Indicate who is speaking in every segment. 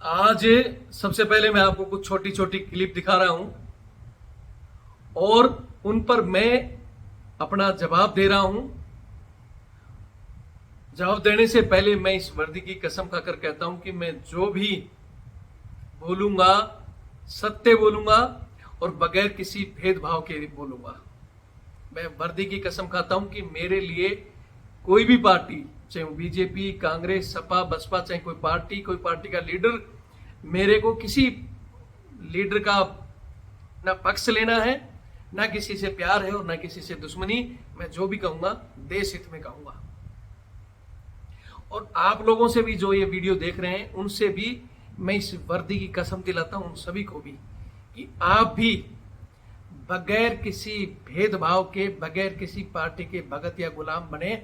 Speaker 1: आज सबसे पहले मैं आपको कुछ छोटी छोटी क्लिप दिखा रहा हूं और उन पर मैं अपना जवाब दे रहा हूं। जवाब देने से पहले मैं इस वर्दी की कसम खाकर कहता हूं कि मैं जो भी बोलूंगा सत्य बोलूंगा और बगैर किसी भेदभाव के बोलूंगा। मैं वर्दी की कसम खाता हूं कि मेरे लिए कोई भी पार्टी, चाहे बीजेपी, कांग्रेस, सपा, बसपा, चाहे कोई पार्टी का लीडर, मेरे को किसी लीडर का ना पक्ष लेना है, ना किसी से प्यार है और ना किसी से दुश्मनी। मैं जो भी कहूंगा देश हित में कहूंगा। और आप लोगों से भी जो ये वीडियो देख रहे हैं उनसे भी मैं इस वर्दी की कसम दिलाता हूं, उन सभी को भी, कि आप भी बगैर किसी भेदभाव के, बगैर किसी पार्टी के भगत या गुलाम बने,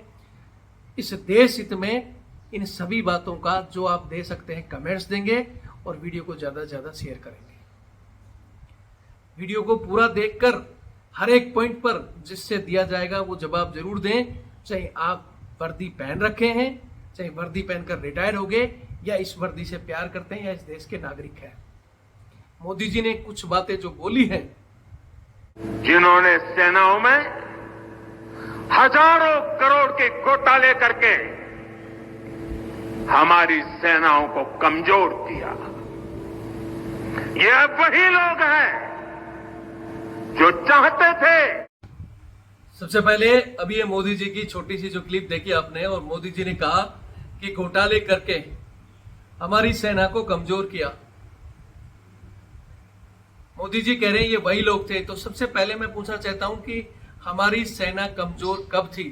Speaker 1: इस देश हित में इन सभी बातों का जो आप दे सकते हैं कमेंट्स देंगे और वीडियो को ज्यादा से ज्यादा शेयर करेंगे। वीडियो को पूरा देखकर हर एक पॉइंट पर जिससे दिया जाएगा वो जवाब जरूर दें, चाहे आप वर्दी पहन रखे हैं, चाहे वर्दी पहनकर रिटायर हो गए, या इस वर्दी से प्यार करते हैं, या इस देश के नागरिक हैं। मोदी जी ने कुछ बातें जो बोली हैं,
Speaker 2: जिन्होंने सेनाओं में हजारों करोड़ के घोटाले करके हमारी सेनाओं को कमजोर किया, ये वही लोग हैं जो चाहते थे।
Speaker 1: सबसे पहले अभी ये मोदी जी की छोटी सी जो क्लिप देखी आपने, और मोदी जी ने कहा कि घोटाले करके हमारी सेना को कमजोर किया। मोदी जी कह रहे हैं ये वही लोग थे। तो सबसे पहले मैं पूछना चाहता हूं कि हमारी सेना कमजोर कब थी?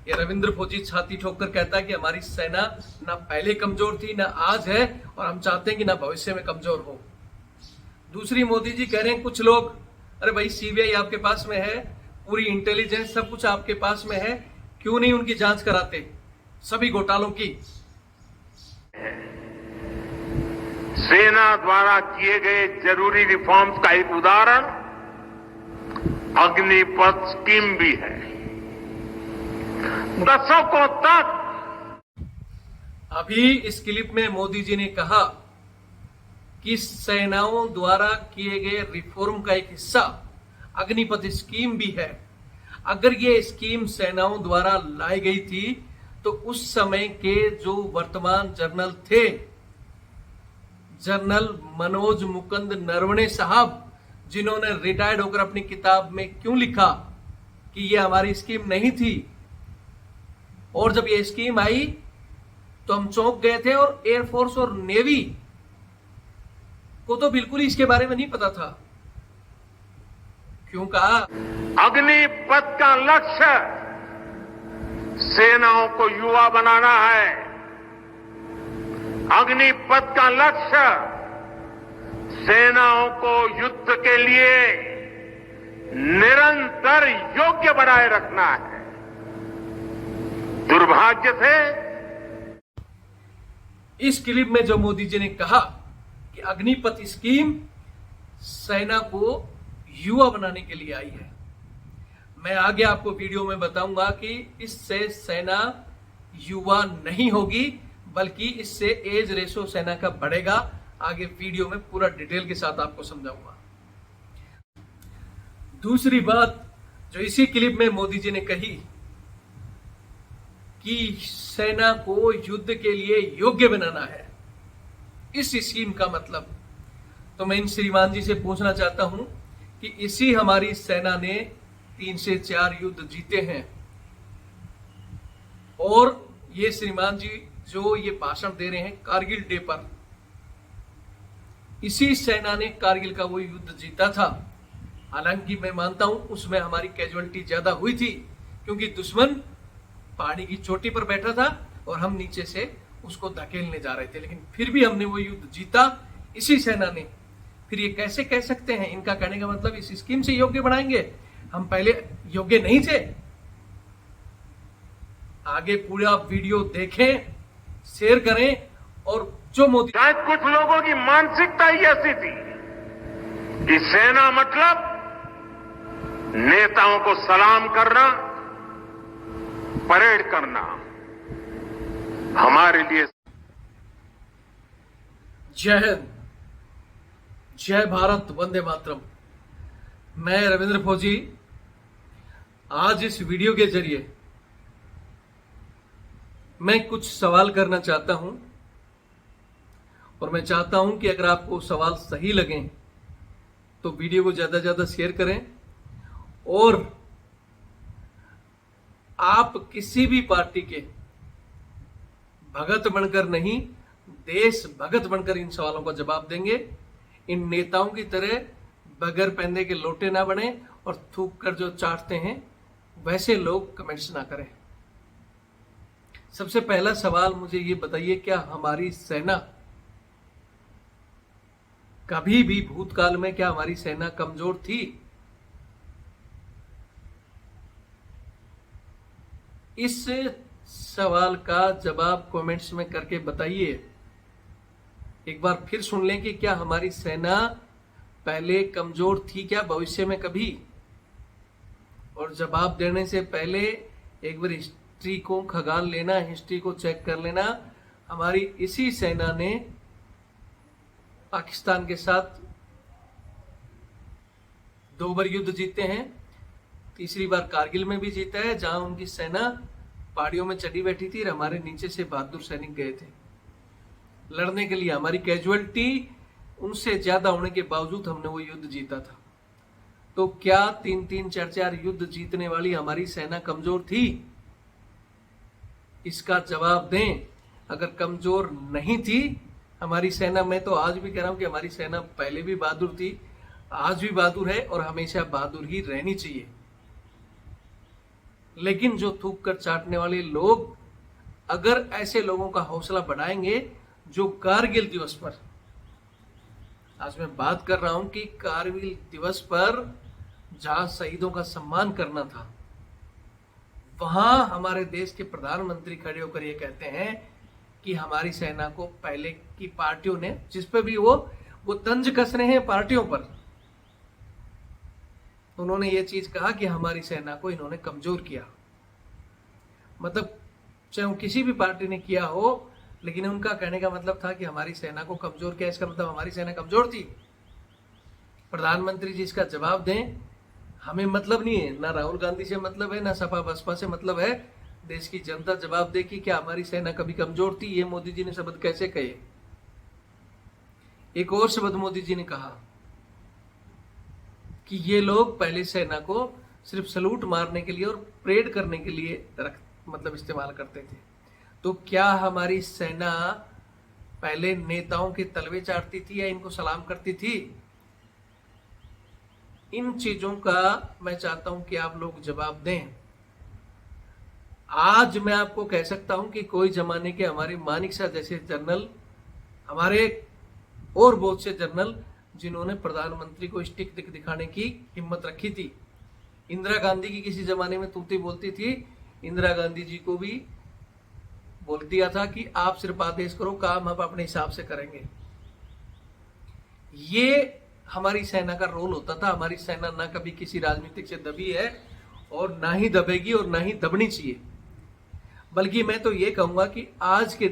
Speaker 1: ये रविंद्र फौजी छाती ठोककर कहता है कि हमारी सेना ना पहले कमजोर थी, ना आज है, और हम चाहते हैं कि ना भविष्य में कमजोर हो। दूसरी, मोदी जी कह रहे हैं कुछ लोग, अरे भाई सीबीआई आपके पास में है, पूरी इंटेलिजेंस सब कुछ आपके पास में है, क्यों नहीं उनकी जांच कराते सभी घोटालों की?
Speaker 2: सेना द्वारा किए गए जरूरी रिफॉर्म्स का एक उदाहरण अग्निपथ स्कीम भी है। दशकों तक
Speaker 1: अभी इस क्लिप में मोदी जी ने कहा कि सेनाओं द्वारा किए गए रिफॉर्म का एक हिस्सा अग्निपथ स्कीम भी है। अगर ये स्कीम सेनाओं द्वारा लाई गई थी तो उस समय के जो वर्तमान जनरल थे, जनरल मनोज मुकुंद नरवणे साहब, जिन्होंने रिटायर्ड होकर अपनी किताब में क्यों लिखा कि ये हमारी स्कीम नहीं थी, और जब ये स्कीम आई तो हम चौंक गए थे, और एयरफोर्स और नेवी को तो बिल्कुल ही इसके बारे में नहीं पता था। क्यों कहा?
Speaker 2: अग्निपथ का लक्ष्य सेनाओं को युवा बनाना है। अग्निपथ का लक्ष्य सेनाओं को युद्ध के लिए निरंतर योग्य बनाए रखना है। दुर्भाग्य से
Speaker 1: इस क्लिप में जो मोदी जी ने कहा कि अग्निपथ स्कीम सेना को युवा बनाने के लिए आई है, मैं आगे आपको वीडियो में बताऊंगा कि इससे सेना युवा नहीं होगी, बल्कि इससे एज रेशो सेना का बढ़ेगा। आगे वीडियो में पूरा डिटेल के साथ आपको समझाऊंगा। दूसरी बात जो इसी क्लिप में मोदी जी ने कही कि सेना को युद्ध के लिए योग्य बनाना है, इस स्कीम का मतलब, तो मैं इन श्रीमान जी से पूछना चाहता हूं कि इसी हमारी सेना ने 3 से 4 युद्ध जीते हैं, और ये श्रीमान जी जो ये भाषण दे रहे हैं कारगिल डे पर, इसी सेना ने कारगिल का वो युद्ध जीता था। हालांकि मैं मानता हूं उसमें हमारी कैजुअलिटी ज्यादा हुई थी, क्योंकि दुश्मन पहाड़ी की चोटी पर बैठा था और हम नीचे से उसको धकेलने जा रहे थे, लेकिन फिर भी हमने वो युद्ध जीता, इसी सेना ने। फिर ये कैसे कह सकते हैं? इनका कहने का मतलब इस स्कीम से योग्य बनाएंगे, हम पहले योग्य नहीं थे। आगे पूरा वीडियो देखें, शेयर करें, और जो मोदी,
Speaker 2: शायद कुछ लोगों की मानसिकता ही ऐसी थी कि सेना मतलब नेताओं को सलाम करना, परेड करना। हमारे लिए
Speaker 1: जय हिंद, जय भारत, वंदे मातरम। मैं रविंद्र फौजी आज इस वीडियो के जरिए मैं कुछ सवाल करना चाहता हूं और मैं चाहता हूं कि अगर आपको सवाल सही लगे तो वीडियो को ज्यादा से ज्यादा शेयर करें और आप किसी भी पार्टी के भगत बनकर नहीं, देश भगत बनकर इन सवालों का जवाब देंगे। इन नेताओं की तरह बगैर पैंदे के लोटे ना बने और थूक कर जो चाटते हैं वैसे लोग कमेंट्स ना करें। सबसे पहला सवाल मुझे ये बताइए, क्या हमारी सेना कभी भी भूतकाल में क्या हमारी सेना कमजोर थी? इस सवाल का जवाब कमेंट्स में करके बताइए। एक बार फिर सुन लें कि क्या हमारी सेना पहले कमजोर थी क्या भविष्य में कभी? और जवाब देने से पहले एक बार हिस्ट्री को खंगाल लेना, हिस्ट्री को चेक कर लेना। हमारी इसी सेना ने पाकिस्तान के साथ 2 बार युद्ध जीते हैं, तीसरी बार कारगिल में भी जीता है, जहां उनकी सेना पहाड़ियों में चढ़ी बैठी थी और हमारे नीचे से बहादुर सैनिक गए थे लड़ने के लिए। हमारी कैजुअलिटी उनसे ज्यादा होने के बावजूद हमने वो युद्ध जीता था। तो क्या 3-3, 4-4 युद्ध जीतने वाली हमारी सेना कमजोर थी? इसका जवाब दें। अगर कमजोर नहीं थी हमारी सेना, मैं तो आज भी कह रहा हूं कि हमारी सेना पहले भी बहादुर थी, आज भी बहादुर है और हमेशा बहादुर ही रहनी चाहिए। लेकिन जो थूक कर चाटने वाले लोग, अगर ऐसे लोगों का हौसला बढ़ाएंगे जो कारगिल दिवस पर, आज मैं बात कर रहा हूं कि कारगिल दिवस पर जहां शहीदों का सम्मान करना था, वहां हमारे देश के प्रधानमंत्री खड़े होकर ये कहते हैं कि हमारी सेना को पहले की पार्टियों ने, जिस पे भी वो तंज कस रहे हैं पार्टियों पर, उन्होंने ये चीज कहा कि हमारी सेना को इन्होंने कमजोर किया। मतलब चाहे किसी भी पार्टी ने किया हो, लेकिन उनका कहने का मतलब था कि हमारी सेना को कमजोर किया। इसका मतलब हमारी सेना कमजोर थी। प्रधानमंत्री जी इसका जवाब दें। हमें मतलब नहीं है, ना राहुल गांधी से मतलब है, ना सपा बसपा से मतलब है। देश की जनता जवाब दे कि क्या हमारी सेना कभी कमजोर थी? ये मोदी जी ने शब्द कैसे कहे? एक और शब्द मोदी जी ने कहा कि ये लोग पहले सेना को सिर्फ सलूट मारने के लिए और परेड करने के लिए इस्तेमाल करते थे। तो क्या हमारी सेना पहले नेताओं के तलवे चाटती थी या इनको सलाम करती थी? इन चीजों का मैं चाहता हूं कि आप लोग जवाब दें। आज मैं आपको कह सकता हूं कि कोई जमाने के हमारे मानिक शाह जैसे जनरल, हमारे और बहुत से जनरल जिन्होंने प्रधानमंत्री को स्टिक दिखाने की हिम्मत रखी थी। इंदिरा गांधी की किसी जमाने में तूती बोलती थी, इंदिरा गांधी जी को भी बोल दिया था कि आप सिर्फ आदेश करो, काम हम अपने हिसाब से करेंगे। ये हमारी सेना का रोल होता था। हमारी सेना ना कभी किसी राजनीतिक से दबी है और ना ही दबेगी और ना ही दबनी चाहिए। बल्कि मैं तो ये कहूंगा कि आज के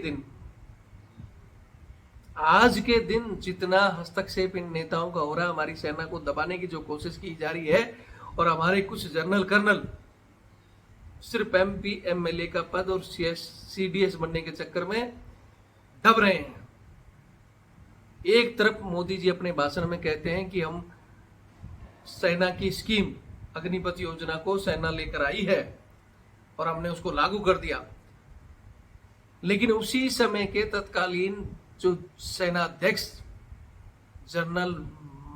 Speaker 1: दिन जितना हस्तक्षेप इन नेताओं का हो रहा है, हमारी सेना को दबाने की जो कोशिश की जा रही है, और हमारे कुछ जनरल कर्नल सिर्फ MP MLA का पद और CDS बनने के चक्कर में दब रहे हैं। एक तरफ मोदी जी अपने भाषण में कहते हैं कि हम सेना की स्कीम अग्निपथ योजना को सेना लेकर आई है और हमने उसको लागू कर दिया, लेकिन उसी समय के तत्कालीन जो सेना अध्यक्ष जनरल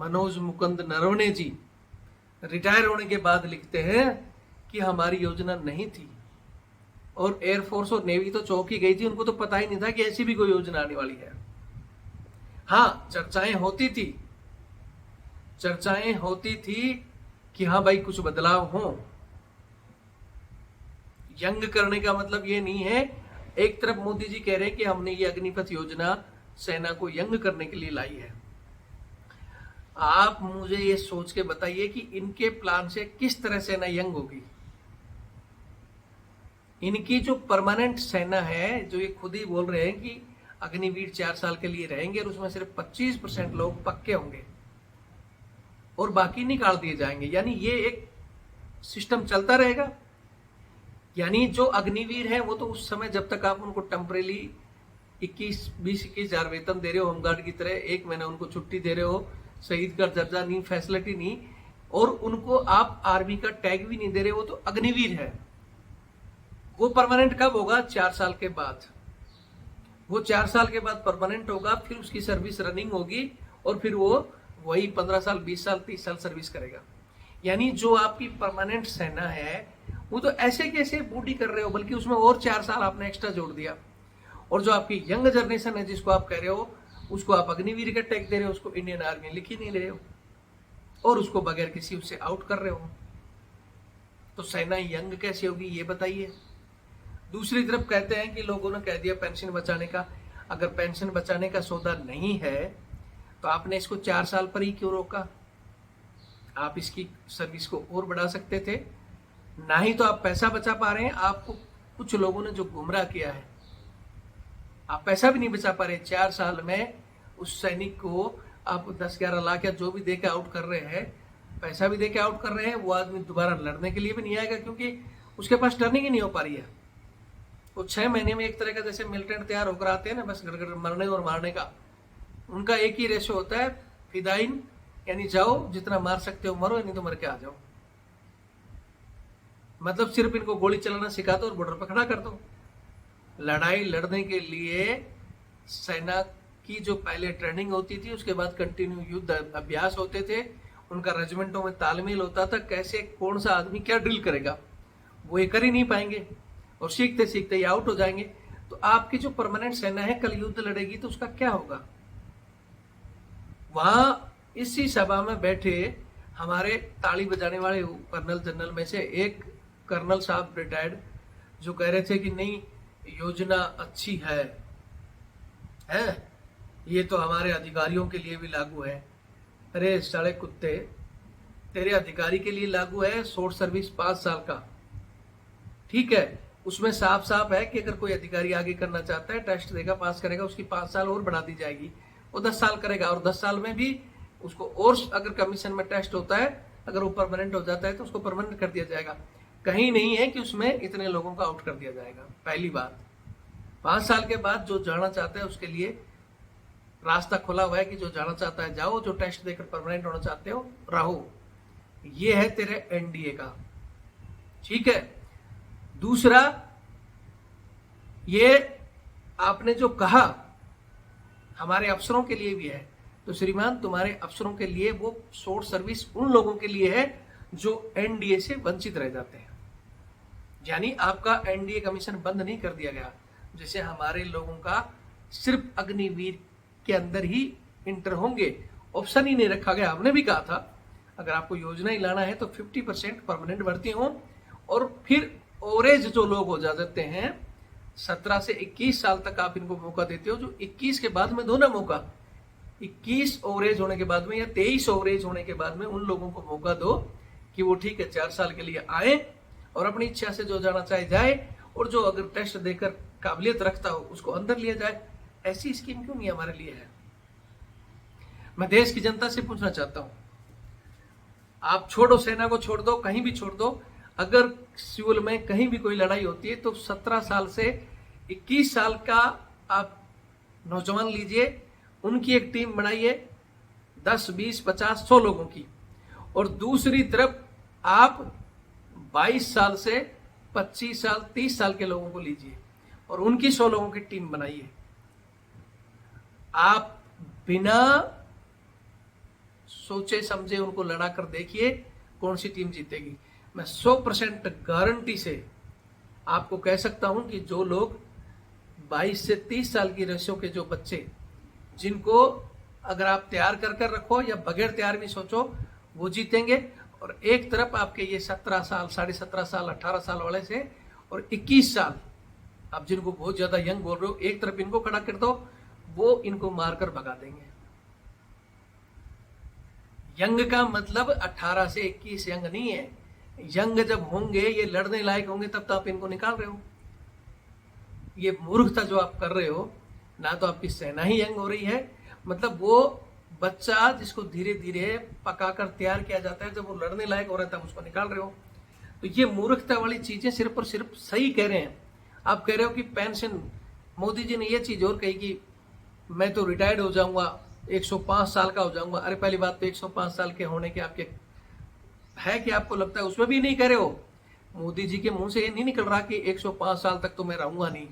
Speaker 1: मनोज मुकुंद नरवणे जी रिटायर होने के बाद लिखते हैं कि हमारी योजना नहीं थी। और एयरफोर्स और नेवी तो चौंकी गई थी, उनको तो पता ही नहीं था कि ऐसी भी कोई योजना आने वाली है। हाँ, चर्चाएं होती थी कि हाँ भाई कुछ बदलाव हो। यंग करने का मतलब ये नहीं है। एक तरफ मोदी जी कह रहे हैं कि हमने ये अग्निपथ योजना सेना को यंग करने के लिए लाई है। आप मुझे ये सोच के बताइए कि इनके प्लान से किस तरह सेना यंग होगी। इनकी जो परमानेंट सेना है, जो ये खुद ही बोल रहे हैं कि अग्निवीर 4 साल के लिए रहेंगे और उसमें सिर्फ 25% लोग पक्के होंगे और बाकी निकाल दिए जाएंगे। यानी ये एक सिस्टम चलता रहेगा। यानी जो अग्निवीर है वो तो उस समय जब तक आप उनको टेम्परेली 20-21 हजार वेतन दे रहे हो, होमगार्ड की तरह 1 महीना उनको छुट्टी दे रहे हो, शहीद का दर्जा नहीं, फैसिलिटी नहीं, और उनको आप आर्मी का टैग भी नहीं दे रहे हो, तो अग्निवीर है। वो परमानेंट कब होगा? 4 साल के बाद। वो 4 साल के बाद परमानेंट होगा, फिर उसकी सर्विस रनिंग होगी और फिर वो वही 15 साल, 20 साल, 30 साल सर्विस करेगा। यानी जो आपकी परमानेंट सेना है वो तो ऐसे कैसे बूटी कर रहे हो, बल्कि उसमें और 4 साल आपने एक्स्ट्रा जोड़ दिया। और जो आपकी यंग जनरेशन है जिसको आप कह रहे हो, उसको आप अग्निवीर का टैग दे रहे हो, उसको इंडियन आर्मी लिख ही नहीं रहे हो और उसको बगैर किसी उससे आउट कर रहे हो। तो सेना यंग कैसे होगी ये बताइए। दूसरी तरफ कहते हैं कि लोगों ने कह दिया पेंशन बचाने का। अगर पेंशन बचाने का सौदा नहीं है तो आपने इसको 4 साल पर ही क्यों रोका? आप इसकी सर्विस को और बढ़ा सकते थे। ना ही तो आप पैसा बचा पा रहे हैं, आपको कुछ लोगों ने जो गुमराह किया है, आप पैसा भी नहीं बचा पा रहे। 4 साल में उस सैनिक को आप 10-11 लाख या जो भी दे के आउट कर रहे हैं, पैसा भी दे के आउट कर रहे हैं, वो आदमी दोबारा लड़ने के लिए भी नहीं आएगा क्योंकि उसके पास टर्निंग ही नहीं हो पा रही है। वो 6 महीने में एक तरह का जैसे मिलिटेंट तैयार होकर आते हैं ना, बस घर मरने और मारने का उनका एक ही रेशो होता है, फिदाइन, यानी जाओ जितना मार सकते हो मरो, नहीं तो मर के आ जाओ। मतलब सिर्फ इनको गोली चलाना सिखा दो और बॉर्डर पर खड़ा कर दो। लड़ाई लड़ने के लिए सेना की जो पहले ट्रेनिंग होती थी, उसके बाद कंटिन्यू युद्ध अभ्यास होते थे, उनका रेजिमेंटों में तालमेल होता था, कैसे कौन सा आदमी क्या ड्रिल करेगा, वो ये कर ही नहीं पाएंगे और सीखते सीखते ही आउट हो जाएंगे। तो आपकी जो परमानेंट सेना है कल युद्ध लड़ेगी तो उसका क्या होगा? वहां इसी सभा में बैठे हमारे ताली बजाने वाले कर्नल जनरल में से एक कर्नल साहब रिटायर्ड, जो कह रहे थे कि नहीं योजना अच्छी है, ये तो हमारे अधिकारियों के लिए भी लागू है। अरे साले कुत्ते, तेरे अधिकारी के लिए लागू है शॉर्ट सर्विस 5 साल का, ठीक है, उसमें साफ साफ है कि अगर कोई अधिकारी आगे करना चाहता है, टेस्ट देगा, पास करेगा, उसकी 5 साल और बढ़ा दी जाएगी, वो 10 साल करेगा और 10 साल में भी उसको और अगर कमीशन में टेस्ट होता है, अगर वो परमानेंट हो जाता है तो उसको परमानेंट कर दिया जाएगा। कहीं नहीं है कि उसमें इतने लोगों को आउट कर दिया जाएगा। पहली बात, 5 साल के बाद जो जाना चाहता है उसके लिए रास्ता खुला हुआ है कि जो जाना चाहता है जाओ, जो टेस्ट देकर परमानेंट होना चाहते हो रहो। ये है तेरे एनडीए का, ठीक है। दूसरा, ये आपने जो कहा हमारे अफसरों के लिए भी है, तो श्रीमान तुम्हारे अफसरों के लिए वो शॉर्ट सर्विस उन लोगों के लिए है जो एनडीए से वंचित रह जाते हैं। यानी आपका एनडीए कमीशन बंद नहीं कर दिया गया, जैसे हमारे लोगों का सिर्फ अग्निवीर के अंदर ही इंटर होंगे, ऑप्शन ही नहीं रखा गया। हमने भी कहा था अगर आपको योजना ही लाना है तो 50% परमानेंट भर्ती हो और फिर ओवरेज जो लोग हो जाते हैं 17 से 21 साल तक आप इनको मौका देते हो, जो 21 के बाद में दो ना मौका, 21 ओवरेज होने के बाद में या 23 ओवरेज होने के बाद में उन लोगों को मौका दो कि वो ठीक है 4 साल के लिए आए और अपनी इच्छा से जो जाना चाहे जाए, और जो अगर टेस्ट देकर काबिलियत रखता हो उसको अंदर लिया जाए। ऐसी स्कीम क्यों नहीं हमारे लिए है? मैं देश की जनता से पूछना चाहता हूं, आप छोड़ो, सेना को छोड़ दो, कहीं भी छोड़ दो, अगर सिविल में कहीं भी कोई लड़ाई होती है तो 17 साल से 21 साल का आप नौजवान लीजिए, उनकी एक टीम बनाइए 10, 20, 50, 100 लोगों की, और दूसरी तरफ आप 22 साल से 25 साल 30 साल के लोगों को लीजिए और उनकी 100 लोगों की टीम बनाइए। आप बिना सोचे समझे उनको लड़ा कर देखिए कौन सी टीम जीतेगी। मैं 100% गारंटी से आपको कह सकता हूं कि जो लोग 22 से 30 साल की रेशो के जो बच्चे, जिनको अगर आप तैयार कर कर रखो या बगैर तैयार भी सोचो, वो जीतेंगे। और एक तरफ आपके ये 17 साल, 17.5 साल, 18 साल वाले से और 21 साल, आप जिनको बहुत ज्यादा यंग बोल रहे हो, एक तरफ इनको खड़ा कर दो, वो इनको मारकर भगा देंगे। यंग का मतलब 18 से 21 यंग नहीं है। यंग जब होंगे, ये लड़ने लायक होंगे, तब तो आप इनको निकाल रहे हो। ये मूर्खता जो आप कर रहे हो, ना तो आपकी सेना ही यंग हो रही है। मतलब वो बच्चा जिसको धीरे धीरे पकाकर तैयार किया जाता है, जब वो लड़ने लायक हो रहा है तब उसको निकाल रहे हो। तो ये मूर्खता वाली चीजें सिर्फ और सिर्फ सही कह रहे हैं। आप कह रहे हो कि पेंशन, मोदी जी ने ये चीज और कही कि मैं तो रिटायर्ड हो जाऊंगा, 105 साल का हो जाऊंगा। अरे पहली बात तो 105 साल के होने के आपके है कि आपको लगता है, उसमें भी नहीं कह रहे हो। मोदी जी के मुंह से ये नहीं निकल रहा कि 105 साल तक तो मैं रहूंगा नहीं,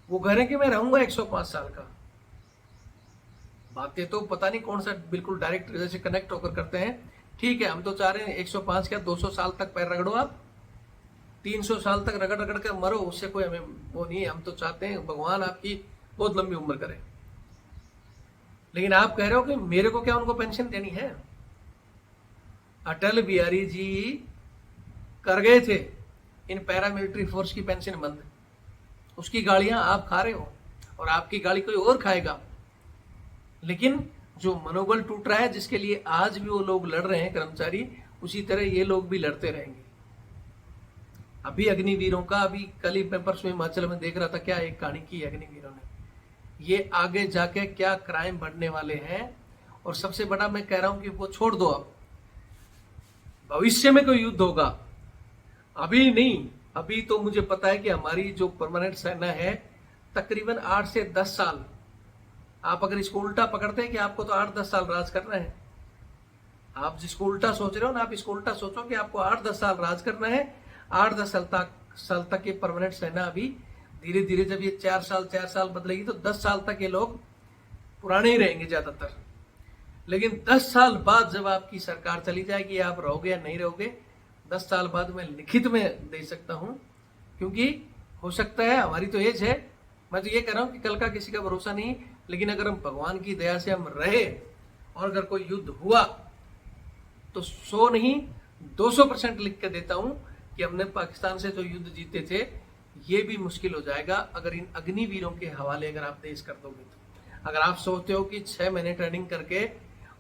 Speaker 1: वो कह रहे हैं कि मैं रहूंगा 105 साल का। बातें तो पता नहीं कौन सा बिल्कुल डायरेक्ट जैसे कनेक्ट होकर करते हैं। ठीक है, हम तो चाह रहे हैं 105 क्या 200 साल तक पैर रगड़ो आप, 300 साल तक रगड़ रगड़ कर मरो, उससे कोई हमें वो नहीं है। हम तो चाहते हैं भगवान आपकी बहुत लंबी उम्र करे। लेकिन आप कह रहे हो कि मेरे को क्या उनको पेंशन देनी है। अटल बिहारी जी कर गए थे इन पैरामिलिट्री फोर्स की पेंशन बंद, उसकी गाड़ियां आप खा रहे हो और आपकी गाड़ी कोई और खाएगा। लेकिन जो मनोबल टूट रहा है, जिसके लिए आज भी वो लोग लड़ रहे हैं कर्मचारी, उसी तरह ये लोग भी लड़ते रहेंगे। अभी अग्निवीरों का, अभी कल ही पेपर्स में हिमाचल में देख रहा था, क्या एक कहानी की अग्निवीरों ने। ये आगे जाके क्या क्राइम बढ़ने वाले हैं। और सबसे बड़ा मैं कह रहा हूं कि वो छोड़ दो, अब भविष्य में कोई युद्ध होगा, अभी नहीं। अभी तो मुझे पता है कि हमारी जो परमानेंट सेना है तकरीबन 8 से 10 साल, आप अगर इसको उल्टा पकड़ते हैं कि आपको तो 8-10 साल राज करना है, आप जिसको उल्टा सोच रहे हो ना, आप इसको उल्टा सोचो कि आपको 8-10 साल राज करना है। 8-10 साल तक ये परमानेंट सेना, अभी धीरे धीरे जब ये 4 साल बदलेगी तो 10 साल तक ये लोग पुराने ही रहेंगे ज्यादातर। लेकिन 10 साल बाद जब आपकी सरकार चली जाएगी, आप रहोगे या नहीं रहोगे, 10 साल बाद मैं लिखित में दे सकता हूं। क्योंकि हो सकता है, हमारी तो एज है, मैं तो ये कह रहा हूं कि कल का किसी का भरोसा नहीं। लेकिन अगर हम भगवान की दया से हम रहे और अगर कोई युद्ध हुआ तो 100 नहीं 200% लिख के देता हूं कि हमने पाकिस्तान से जो युद्ध जीते थे, ये भी मुश्किल हो जाएगा अगर इन अग्निवीरों के हवाले अगर आप देश कर दोगे तो। अगर आप सोचते हो कि 6 महीने ट्रेनिंग करके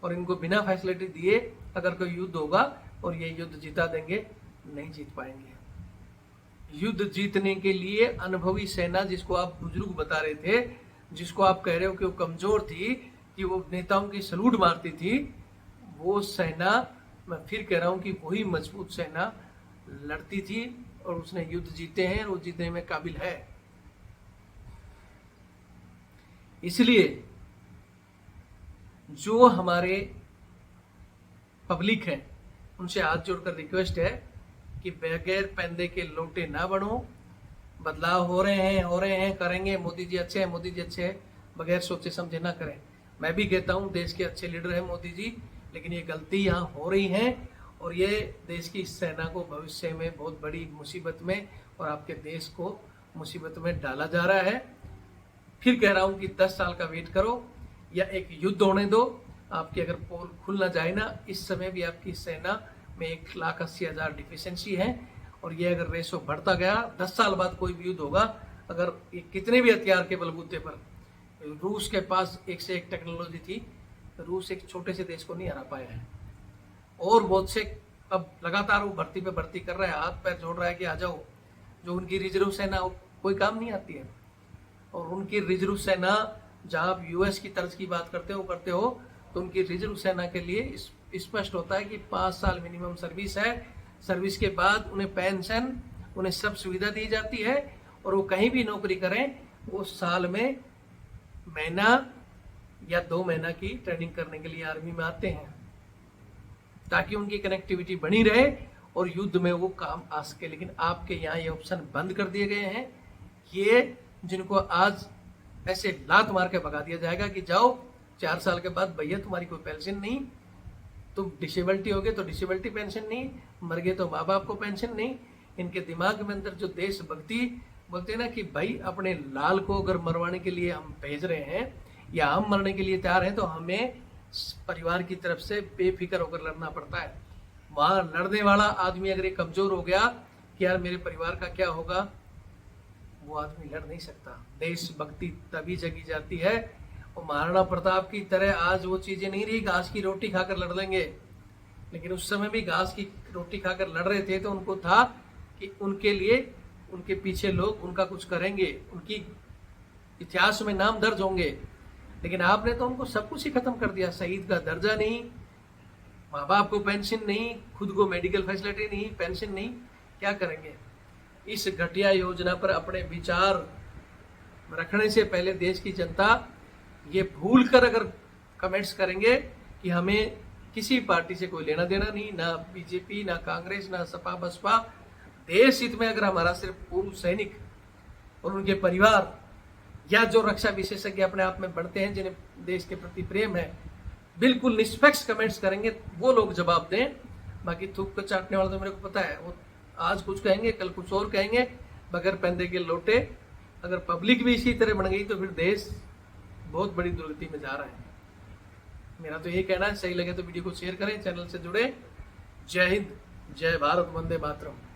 Speaker 1: और इनको बिना फैसिलिटी दिए अगर कोई युद्ध होगा और ये युद्ध जीता देंगे, नहीं जीत पाएंगे। युद्ध जीतने के लिए अनुभवी सेना, जिसको आप बुजुर्ग बता रहे थे, जिसको आप कह रहे हो कि वो कमजोर थी, कि वो नेताओं की सलूट मारती थी, वो सेना, मैं फिर कह रहा हूं कि वही मजबूत सेना लड़ती थी और उसने युद्ध जीते हैं और वो जीतने में काबिल है। इसलिए जो हमारे पब्लिक हैं उनसे हाथ जोड़कर रिक्वेस्ट है कि बगैर पैंदे के लोटे ना बनो। बदलाव हो रहे हैं, करेंगे, मोदी जी अच्छे हैं, मोदी जी अच्छे हैं, बगैर सोचे समझे ना करें। मैं भी कहता हूं देश के अच्छे लीडर हैं मोदी जी, लेकिन ये गलती यहाँ हो रही है और ये देश की सेना को भविष्य में बहुत बड़ी मुसीबत में और आपके देश को मुसीबत में डाला जा रहा है। फिर कह रहा हूं कि 10 साल का वेट करो या एक युद्ध होने दो। आपकी अगर पोल खुल ना जाए ना, इस समय भी आपकी सेना में 1,80,000 डिफिशियंसी है और ये अगर रेशो बढ़ता गया, 10 साल बाद कोई भी युद्ध होगा। अगर ये कितने भी हथियार के बलबूते पर, रूस के पास एक से एक टेक्नोलॉजी थी, रूस एक छोटे से देश को नहीं हरा पाया है। और बहुत से अब लगातार वो भर्ती पे भर्ती कर रहा है, हाथ पैर जोड़ रहा है कि आ जाओ। जो उनकी रिजर्व सेना कोई काम नहीं आती है। और उनकी रिजर्व सेना, जहां आप यूएस की तर्ज की बात करते हो, तो उनकी रिजर्व सेना के लिए स्पष्ट होता है कि 5 साल मिनिमम सर्विस है। सर्विस के बाद उन्हें पेंशन, उन्हें सब सुविधा दी जाती है और वो कहीं भी नौकरी करें, वो साल में महीना या 2 महीना की ट्रेनिंग करने के लिए आर्मी में आते हैं, ताकि उनकी कनेक्टिविटी बनी रहे और युद्ध में वो काम आ सके। लेकिन आपके यहाँ ये ऑप्शन बंद कर दिए गए हैं। ये जिनको आज ऐसे लात मार के भगा दिया जाएगा कि जाओ, 4 साल के बाद भैया तुम्हारी कोई पेंशन नहीं, तुम डिसेबिलिटी हो गए तो डिसेबिलिटी पेंशन नहीं, मर गए तो माँ बाप को पेंशन नहीं। इनके दिमाग में अंदर जो देशभक्ति बोलते हैं ना कि भाई अपने लाल को अगर मरवाने के लिए हम भेज रहे हैं या हम मरने के लिए तैयार हैं, तो हमें परिवार की तरफ से बेफिक्र होकर लड़ना पड़ता है। वहां लड़ने वाला आदमी अगर ये कमजोर हो गया कि यार मेरे परिवार का क्या होगा, वो आदमी लड़ नहीं सकता। देशभक्ति तभी जगी जाती है। और महाराणा प्रताप की तरह आज वो चीजें नहीं रही, घास की रोटी खाकर लड़ लेंगे। लेकिन उस समय भी घास की रोटी खाकर लड़ रहे थे तो उनको था कि उनके लिए उनके पीछे लोग उनका कुछ करेंगे, उनकी इतिहास में नाम दर्ज होंगे। लेकिन आपने तो उनको सब कुछ ही खत्म कर दिया। शहीद का दर्जा नहीं, माँ बाप को पेंशन नहीं, खुद को मेडिकल फैसिलिटी नहीं, पेंशन नहीं, क्या करेंगे? इस घटिया योजना पर अपने विचार रखने से पहले देश की जनता ये भूल कर अगर कमेंट्स करेंगे कि हमें किसी पार्टी से कोई लेना देना नहीं, ना बीजेपी, ना कांग्रेस, ना सपा बसपा, देश हित में अगर हमारा सिर्फ पूर्व सैनिक और उनके परिवार या जो रक्षा विशेषज्ञ अपने आप में बढ़ते हैं, जिन्हें देश के प्रति प्रेम है, बिल्कुल निष्पक्ष कमेंट्स करेंगे, वो लोग जवाब दें। बाकी थूक कर चाटने वाला तो मेरे को पता है, वो आज कुछ कहेंगे, कल कुछ और कहेंगे, बगैर पैंदे के लोटे। अगर पब्लिक भी इसी तरह बन गई तो फिर देश बहुत बड़ी दुर्गति में जा रहा है। मेरा तो यही कहना है। सही लगे तो वीडियो को शेयर करें, चैनल से जुड़े। जय हिंद, जय भारत, वंदे मातरम।